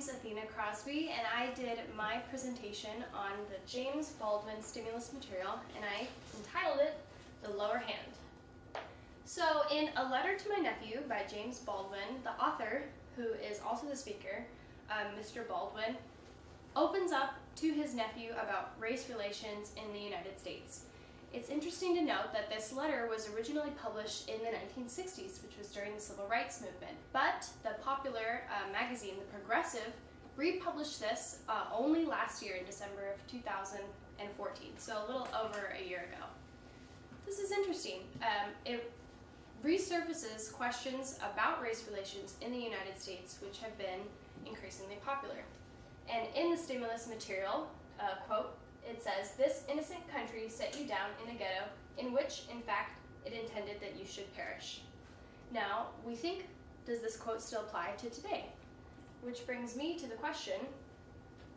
name's Athena Crosby, and I did my presentation on the James Baldwin stimulus material, and I entitled it The Lower Hand. So in A Letter to My Nephew by James Baldwin, the author, who is also the speaker, Mr. Baldwin, opens up to his nephew about race relations in the United States. It's interesting to note that this letter was originally published in the 1960s, which was during the Civil Rights Movement, but the popular magazine, The Progressive, republished this only last year in December of 2014, so a little over a year ago. This is interesting. It resurfaces questions about race relations in the United States, which have been increasingly popular. And in the stimulus material, quote, it says, "This innocent country set you down in a ghetto in which, in fact, it intended that you should perish." Now, we think, does this quote still apply to today? Which brings me to the question,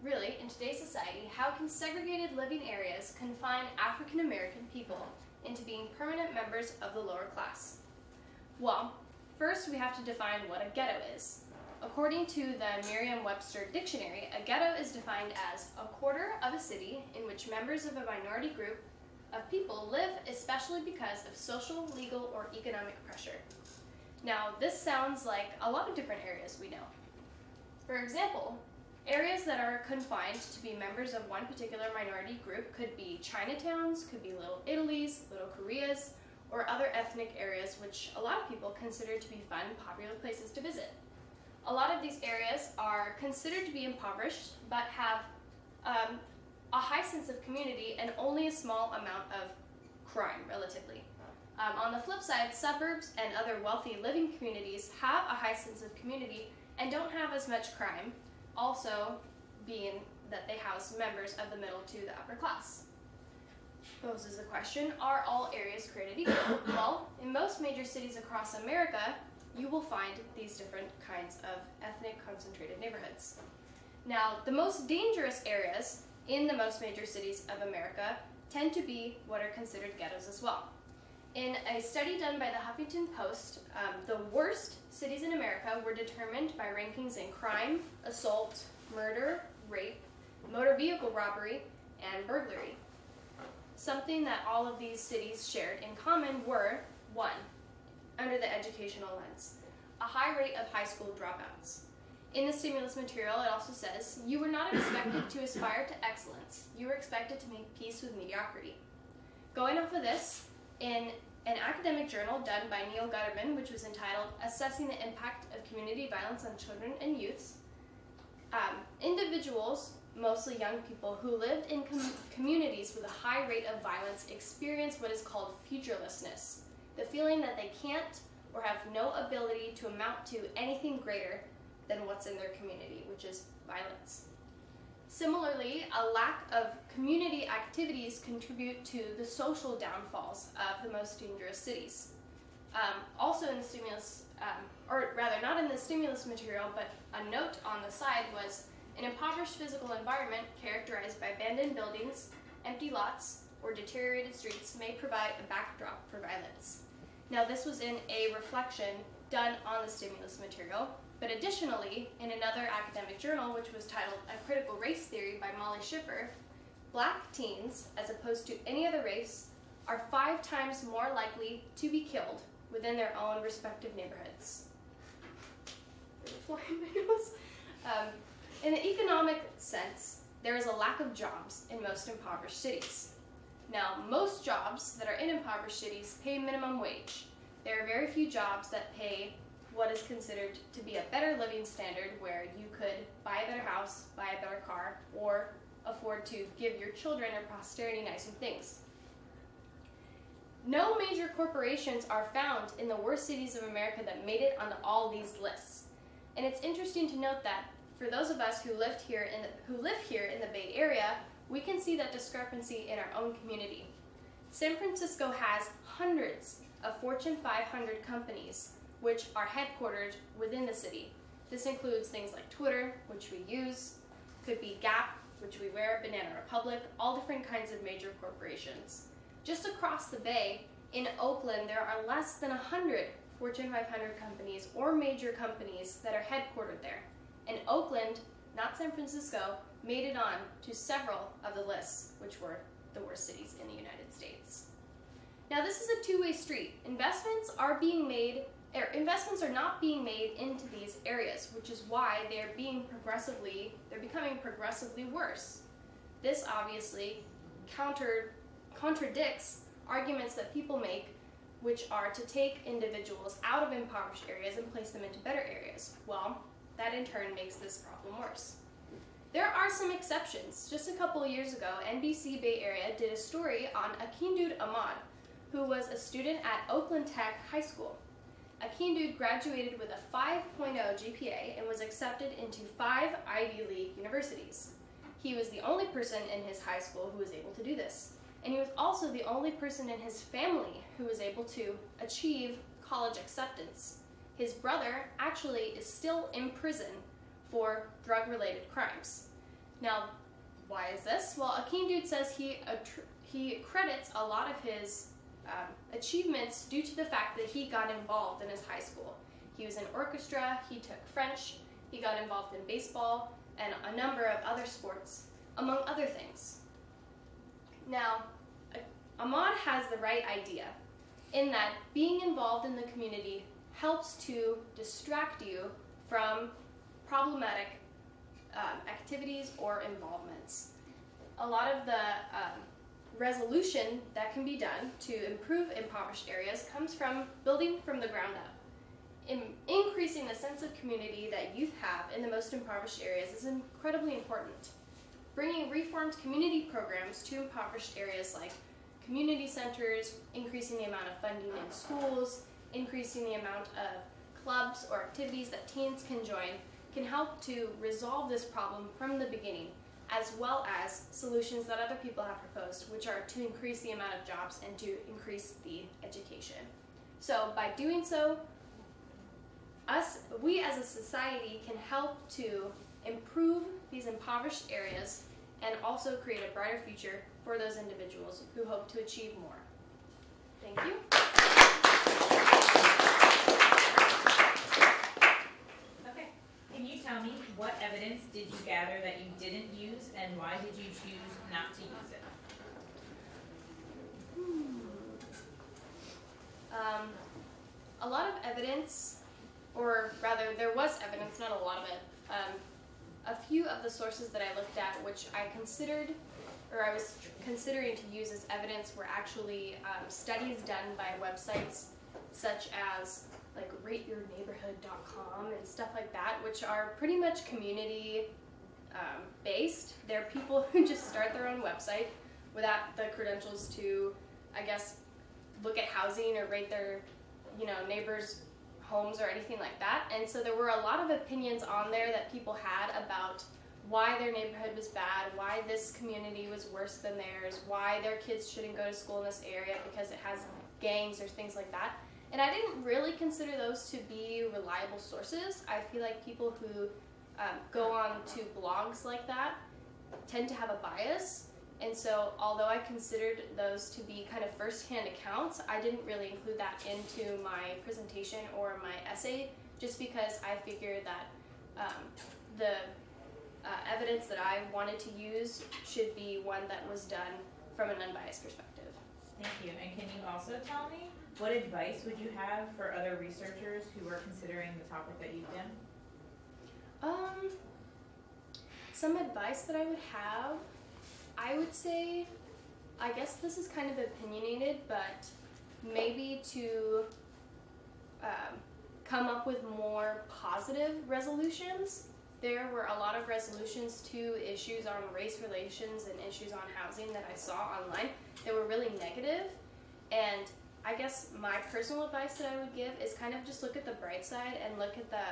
really, in today's society, how can segregated living areas confine African American people into being permanent members of the lower class? Well, first we have to define what a ghetto is. According to the Merriam-Webster dictionary, a ghetto is defined as a quarter of a city in which members of a minority group of people live, especially because of social, legal, or economic pressure. Now, this sounds like a lot of different areas we know. For example, areas that are confined to be members of one particular minority group could be Chinatowns, could be Little Italys, Little Koreas, or other ethnic areas which a lot of people consider to be fun, popular places to visit. A lot of these areas are considered to be impoverished, but have a high sense of community and only a small amount of crime, relatively. On the flip side, suburbs and other wealthy living communities have a high sense of community and don't have as much crime, also being that they house members of the middle to the upper class. Poses the question, are all areas created equal? Well, in most major cities across America, you will find these different kinds of ethnic concentrated neighborhoods. Now, the most dangerous areas in the most major cities of America tend to be what are considered ghettos as well. In a study done by the Huffington Post, the worst cities in America were determined by rankings in crime, assault, murder, rape, motor vehicle robbery, and burglary. Something that all of these cities shared in common were, 1, under the educational lens, a high rate of high school dropouts. In the stimulus material, it also says, you were not expected to aspire to excellence. You were expected to make peace with mediocrity. Going off of this, in an academic journal done by Neil Gutterman, which was entitled Assessing the Impact of Community Violence on Children and Youths, individuals, mostly young people, who lived in communities with a high rate of violence experienced what is called futurelessness, the feeling that they can't or have no ability to amount to anything greater than what's in their community, which is violence. Similarly, a lack of community activities contribute to the social downfalls of the most dangerous cities. Also in the stimulus, or rather not in the stimulus material, but a note on the side was an impoverished physical environment characterized by abandoned buildings, empty lots, or deteriorated streets may provide a backdrop for violence. Now, this was in a reflection done on the stimulus material, but additionally, in another academic journal, which was titled A Critical Race Theory by Molly Schiffer, Black teens, as opposed to any other race, are 5 times more likely to be killed within their own respective neighborhoods. In the economic sense, there is a lack of jobs in most impoverished cities. Now, most jobs that are in impoverished cities pay minimum wage. There are very few jobs that pay what is considered to be a better living standard, where you could buy a better house, buy a better car, or afford to give your children or posterity nicer things. No major corporations are found in the worst cities of America that made it onto all these lists. And it's interesting to note that for those of us who live here in the Bay Area, we can see that discrepancy in our own community. San Francisco has hundreds of Fortune 500 companies which are headquartered within the city. This includes things like Twitter, which we use, could be Gap, which we wear, Banana Republic, all different kinds of major corporations. Just across the bay, in Oakland, there are less than 100 Fortune 500 companies or major companies that are headquartered there. And Oakland not San Francisco, made it on to several of the lists, which were the worst cities in the United States. Now, this is a two-way street. Investments are not being made into these areas, which is why they're becoming progressively worse. This obviously contradicts arguments that people make, which are to take individuals out of impoverished areas and place them into better areas. Well, that in turn makes this problem worse. There are some exceptions. Just a couple of years ago, NBC Bay Area did a story on Akindud Ahmad, who was a student at Oakland Tech High School. Akindud graduated with a 5.0 GPA and was accepted into 5 Ivy League universities. He was the only person in his high school who was able to do this. And he was also the only person in his family who was able to achieve college acceptance. His brother actually is still in prison for drug-related crimes. Now, why is this? Well, Akindud says he credits a lot of his achievements due to the fact that he got involved in his high school. He was in orchestra, he took French, he got involved in baseball, and a number of other sports, among other things. Now, Ahmad has the right idea in that being involved in the community helps to distract you from problematic activities or involvements. A lot of the resolution that can be done to improve impoverished areas comes from building from the ground up. Increasing the sense of community that youth have in the most impoverished areas is incredibly important. Bringing reformed community programs to impoverished areas like community centers, increasing the amount of funding in schools, increasing the amount of clubs or activities that teens can join can help to resolve this problem from the beginning, as well as solutions that other people have proposed, which are to increase the amount of jobs and to increase the education. So by doing so, we as a society can help to improve these impoverished areas and also create a brighter future for those individuals who hope to achieve more. Thank you. Okay. Can you tell me what evidence did you gather that you didn't use, and why did you choose not to use it? A lot of evidence, or rather there was evidence, not a lot of it. A few of the sources that I looked at, which I was considering to use as evidence, were actually studies done by websites such as like rateyourneighborhood.com and stuff like that, which are pretty much community based. They're people who just start their own website without the credentials to, I guess, look at housing or rate their, neighbors' homes or anything like that. And so there were a lot of opinions on there that people had about why their neighborhood was bad, why this community was worse than theirs, why their kids shouldn't go to school in this area because it has gangs or things like that. And I didn't really consider those to be reliable sources. I feel like people who go on to blogs like that tend to have a bias. And so although I considered those to be kind of first-hand accounts, I didn't really include that into my presentation or my essay, just because I figured that the evidence that I wanted to use should be one that was done from an unbiased perspective. Thank you. And can you also tell me what advice would you have for other researchers who are considering the topic that you've done? Some advice that I would have, I would say, I guess this is kind of opinionated, but maybe to come up with more positive resolutions. There were a lot of resolutions to issues on race relations and issues on housing that I saw online that were really negative. And I guess my personal advice that I would give is kind of just look at the bright side and look at the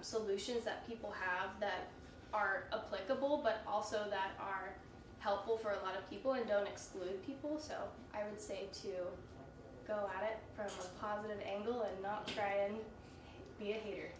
solutions that people have that are applicable, but also that are helpful for a lot of people and don't exclude people. So I would say to go at it from a positive angle and not try and be a hater.